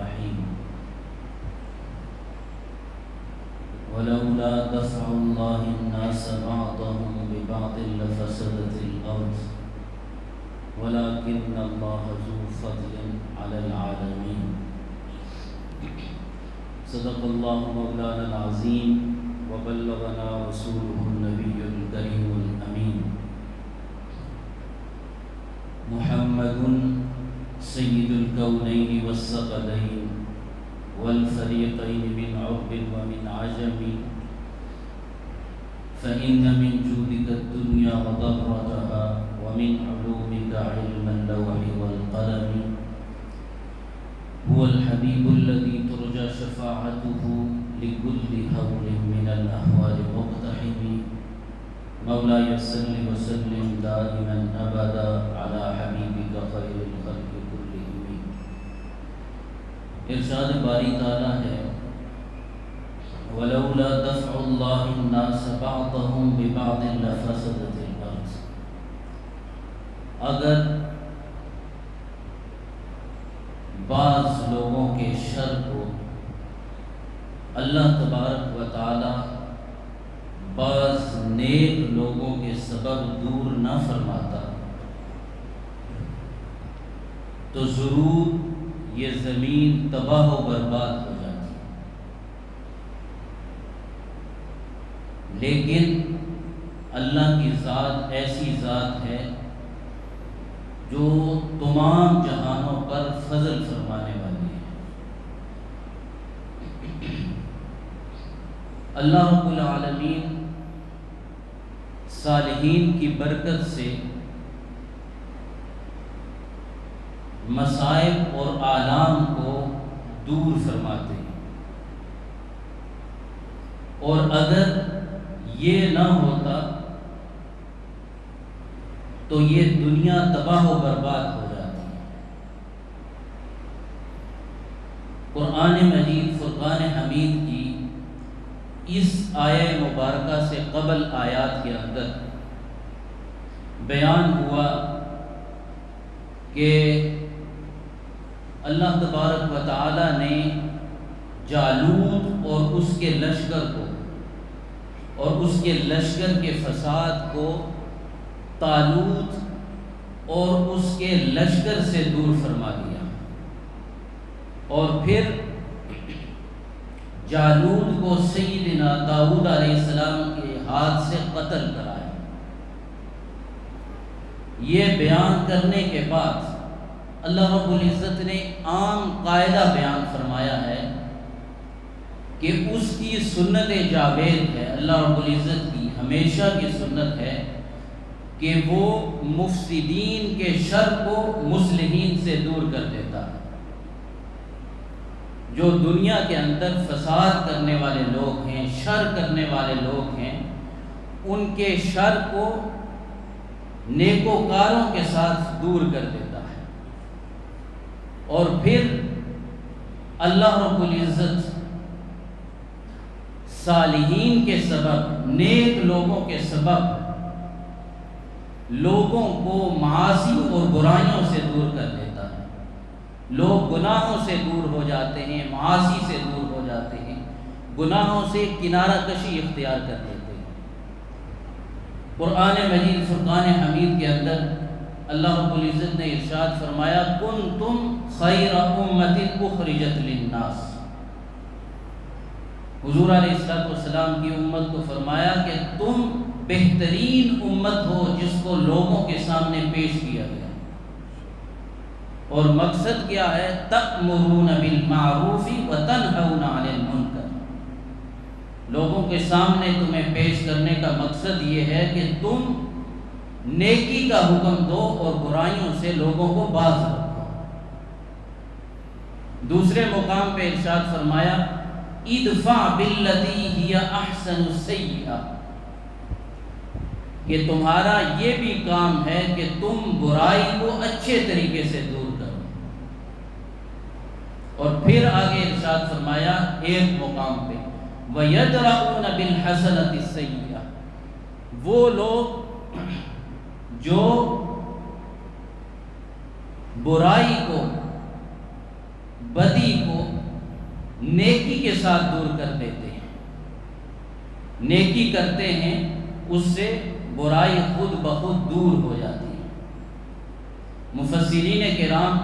الرحيم ولولا دفع الله الناس بعضهم ببعض لفسدت الأرض ولكن الله ذو فضل على العالمين صدق الله مولانا العظيم وبلغنا رسوله النبي الكريم الأمين محمد سيد الكونين والثقلين والفريقين من عرب ومن عجم فإن من جودك الدنيا وضرتها ومن علومك علم اللوح والقلم هو الحبيب الذي ترجى شفاعته لكل هول من الأهوال مقتحم مولاي صل وسلم دائما أبدا على حبيبك خير الخلق كلهم. ارشاد باری تعالیٰ ہے ولولا دفع اللہ الناس بعضهم ببعض لفسدت الارض. اگر بعض لوگوں کے شر کو اللہ تبارک و تعالی بعض نیک لوگوں کے سبب دور نہ فرماتا تو ضرور یہ زمین تباہ و برباد ہو جاتی. لیکن اللہ کی ذات ایسی ذات ہے جو تمام جہانوں پر فضل فرمانے والی ہے. اللہ رب العالمین صالحین کی برکت سے مصائب اور آلام کو دور فرماتے ہیں، اور اگر یہ نہ ہوتا تو یہ دنیا تباہ و برباد ہو جاتی ہے. قرآن مجید فرقان حمید کی اس آیہ مبارکہ سے قبل آیات کے اندر بیان ہوا کہ اللہ تبارک و تعالی نے جالوت اور اس کے لشکر کو اور اس کے لشکر کے فساد کو طالوت اور اس کے لشکر سے دور فرما دیا، اور پھر جالوت کو سیدنا داؤد علیہ السلام کے ہاتھ سے قتل کرایا. یہ بیان کرنے کے بعد اللہ رب العزت نے عام قاعدہ بیان فرمایا ہے کہ اس کی سنت جاوید ہے، اللہ رب العزت کی ہمیشہ کی سنت ہے کہ وہ مفسدین کے شر کو مصلحین سے دور کر دیتا ہے. جو دنیا کے اندر فساد کرنے والے لوگ ہیں، شر کرنے والے لوگ ہیں، ان کے شر کو نیکوکاروں کے ساتھ دور کر دیتا ہے. اور پھر اللہ رب العزت صالحین کے سبب، نیک لوگوں کے سبب لوگوں کو معاصی اور برائیوں سے دور کر دیتا ہے. لوگ گناہوں سے دور ہو جاتے ہیں، معاصی سے دور ہو جاتے ہیں، گناہوں سے کنارہ کشی اختیار کر لیتے ہیں. قرآن مجید فرقان حمید کے اندر اللہ رب العزت نے ارشاد فرمایا کنتم خیر امت اخرجت للناس. حضور علیہ السلام کی امت کو فرمایا کہ تم بہترین امت ہو جس کو لوگوں کے سامنے پیش کیا گیا. اور مقصد کیا ہے؟ تأمرون بالمعروف وتنہون عن المنکر. لوگوں کے سامنے تمہیں پیش کرنے کا مقصد یہ ہے کہ تم نیکی کا حکم دو اور برائیوں سے لوگوں کو باز رکھو. دوسرے مقام پہ ارشاد فرمایا ادفع باللتی ہی احسن السیئہ، کہ تمہارا یہ بھی کام ہے کہ تم برائی کو اچھے طریقے سے دور کرو. اور پھر آگے ارشاد فرمایا ایک مقام پہ وَيَدْرَؤُونَ بِالْحَسَنَةِ السَّيِّئَةِ، وہ لوگ جو برائی کو، بدی کو نیکی کے ساتھ دور کر دیتے ہیں۔ نیکی کرتے ہیں اس سے برائی خود بخود دور ہو جاتی ہے۔ مفسرین کرام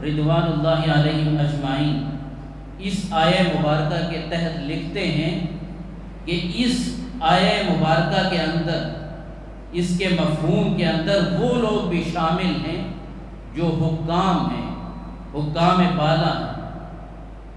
رضوان اللہ علیہم اجمعین اس آیہ مبارکہ کے تحت لکھتے ہیں کہ اس آیہ مبارکہ کے اندر، اس کے مفہوم کے اندر وہ لوگ بھی شامل ہیں جو حکام ہیں، حکام بالا ہیں۔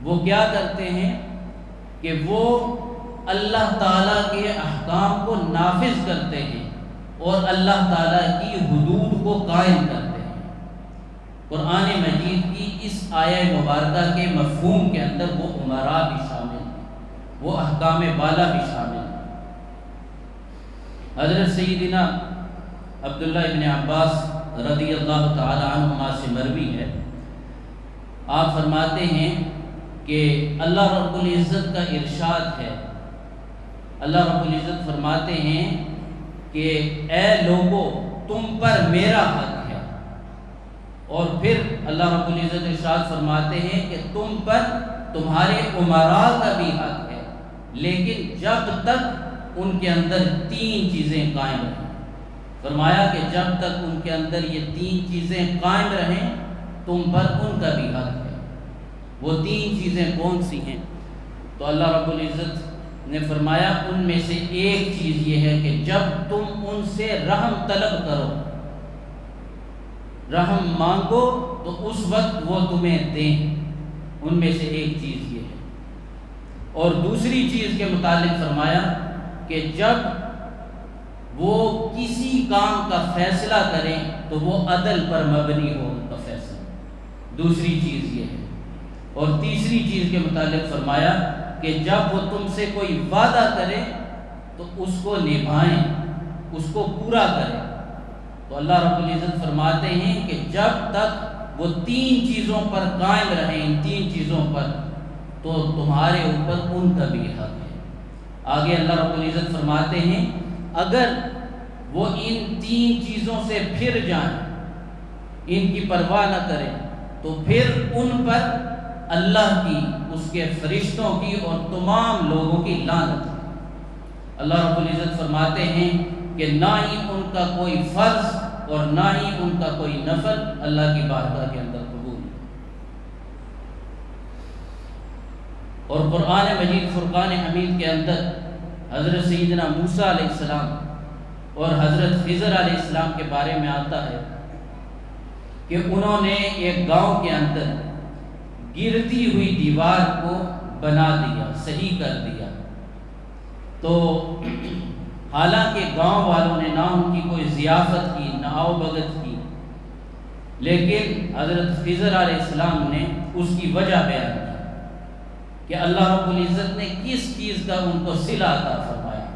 وہ کیا کرتے ہیں کہ وہ اللہ تعالیٰ کے احکام کو نافذ کرتے ہیں اور اللہ تعالیٰ کی حدود کو قائم کرتے ہیں۔ قرآن مجید کی اس آیہ مبارکہ کے مفہوم کے اندر وہ امراء بھی شامل ہیں، وہ احکام بالا بھی شامل ہیں۔ حضرت سیدنا عبداللہ ابن عباس رضی اللہ تعالی عنہما سے مروی ہے، آپ فرماتے ہیں کہ اللہ رب العزت کا ارشاد ہے، اللہ رب العزت فرماتے ہیں کہ اے لوگو تم پر میرا حق ہے، اور پھر اللہ رب العزت ارشاد فرماتے ہیں کہ تم پر تمہارے امراء کا بھی حق ہے، لیکن جب تک ان کے اندر 3 چیزیں قائم رہیں۔ فرمایا کہ جب تک ان کے اندر یہ 3 چیزیں قائم رہیں تم پر ان کا بھی حق ہے۔ وہ 3 چیزیں کون سی ہیں؟ تو اللہ رب العزت نے فرمایا ان میں سے ایک چیز یہ ہے کہ جب تم ان سے رحم طلب کرو، رحم مانگو تو اس وقت وہ تمہیں دیں، ان میں سے ایک چیز یہ ہے۔ اور دوسری چیز کے متعلق فرمایا کہ جب وہ کسی کام کا فیصلہ کریں تو وہ عدل پر مبنی ہو ان کا فیصلہ، دوسری چیز یہ ہے۔ اور تیسری چیز کے متعلق فرمایا کہ جب وہ تم سے کوئی وعدہ کرے تو اس کو نبھائیں، اس کو پورا کریں۔ تو اللہ رب العزت فرماتے ہیں کہ جب تک وہ 3 چیزوں پر قائم رہیں، ان 3 چیزوں پر، تو تمہارے اوپر ان کا بھی حق ہے۔ آگے اللہ رب العزت فرماتے ہیں اگر وہ ان 3 چیزوں سے پھر جائیں، ان کی پرواہ نہ کریں، تو پھر ان پر اللہ کی، اس کے فرشتوں کی اور تمام لوگوں کی لعنت ہے۔ اللہ رب العزت فرماتے ہیں کہ نہ ہی ان کا کوئی فرض اور نہ ہی ان کا کوئی نفل اللہ کی بارگاہ کے اندر قبول ہے۔ اور قرآن مجید فرقان حمید کے اندر حضرت سیدنا موسیٰ علیہ السلام اور حضرت خضر علیہ السلام کے بارے میں آتا ہے کہ انہوں نے ایک گاؤں کے اندر گرتی ہوئی دیوار کو بنا دیا، صحیح کر دیا۔ تو حالانکہ گاؤں والوں نے نہ ان کی کوئی ضیافت کی، نہ آؤ بھگت کی، لیکن حضرت خضر علیہ السلام نے اس کی وجہ بیان کی کہ اللہ رب العزت نے کس چیز کا ان کو صلہ عطا فرمایا۔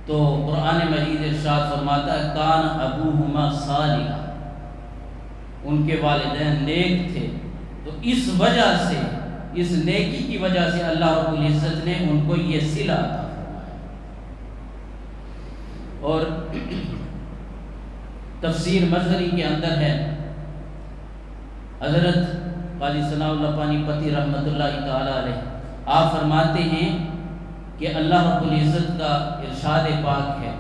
تو قرآن مجید ارشاد فرماتا ہے کان ابوہما صالحا، ان کے والدین نیک تھے، تو اس وجہ سے، اس نیکی کی وجہ سے اللہ رب العزت نے ان کو یہ صلہ عطا فرمایا۔ اور تفسیر مظہری کے اندر ہے، حضرت قاضی ثناء اللہ پانی پتی رحمۃ اللہ تعالی علیہ، آپ فرماتے ہیں کہ اللہ رب العزت کا ارشاد پاک ہے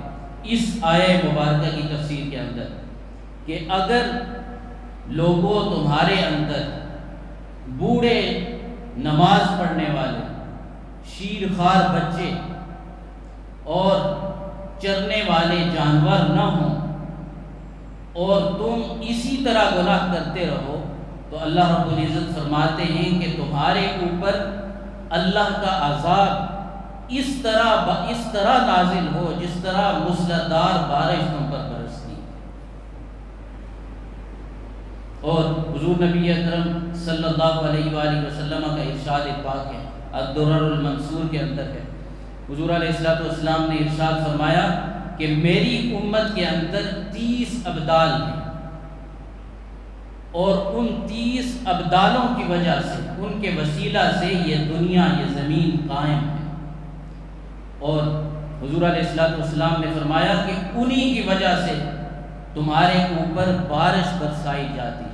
اس آیہ مبارکہ کی تفسیر کے اندر کہ اگر لوگوں تمہارے اندر بوڑھے نماز پڑھنے والے، شیر خوار بچے اور چرنے والے جانور نہ ہوں اور تم اسی طرح گناہ کرتے رہو، تو اللہ رب العزت فرماتے ہیں کہ تمہارے اوپر اللہ کا عذاب اس طرح نازل ہو جس طرح موسلادھار بارش تم پر برستی۔ اور حضور نبی اکرم صلی اللہ علیہ وآلہ وسلم کا ارشاد پاک ہے، الدرر المنصور کے اندر ہے، حضور علیہ الصلوۃ والسلام نے ارشاد فرمایا کہ میری امت کے اندر 30 ابدال ہیں، اور ان 30 ابدالوں کی وجہ سے، ان کے وسیلہ سے یہ دنیا، یہ زمین قائم ہے۔ اور حضور علیہ الصلوۃ والسلام نے فرمایا کہ انہی کی وجہ سے تمہارے اوپر بارش برسائی جاتی ہے،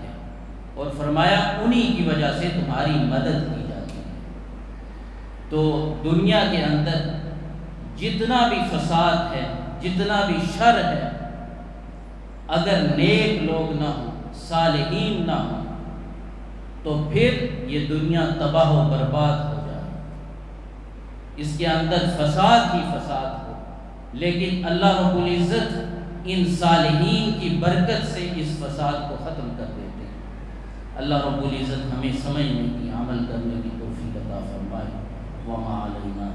اور فرمایا انہی کی وجہ سے تمہاری مدد کی جاتی ہے۔ تو دنیا کے اندر جتنا بھی فساد ہے، جتنا بھی شر ہے، اگر نیک لوگ نہ ہوں، صالحین نہ ہوں، تو پھر یہ دنیا تباہ و برباد ہو جائے، اس کے اندر فساد ہی فساد ہو۔ لیکن اللہ رب العزت ان صالحین کی برکت سے اس فساد کو ختم کر دیتے ہیں۔ اللہ رب العزت ہمیں سمجھنے کی، عمل کرنے کی توفیق عطا فرمائے۔ وما علینا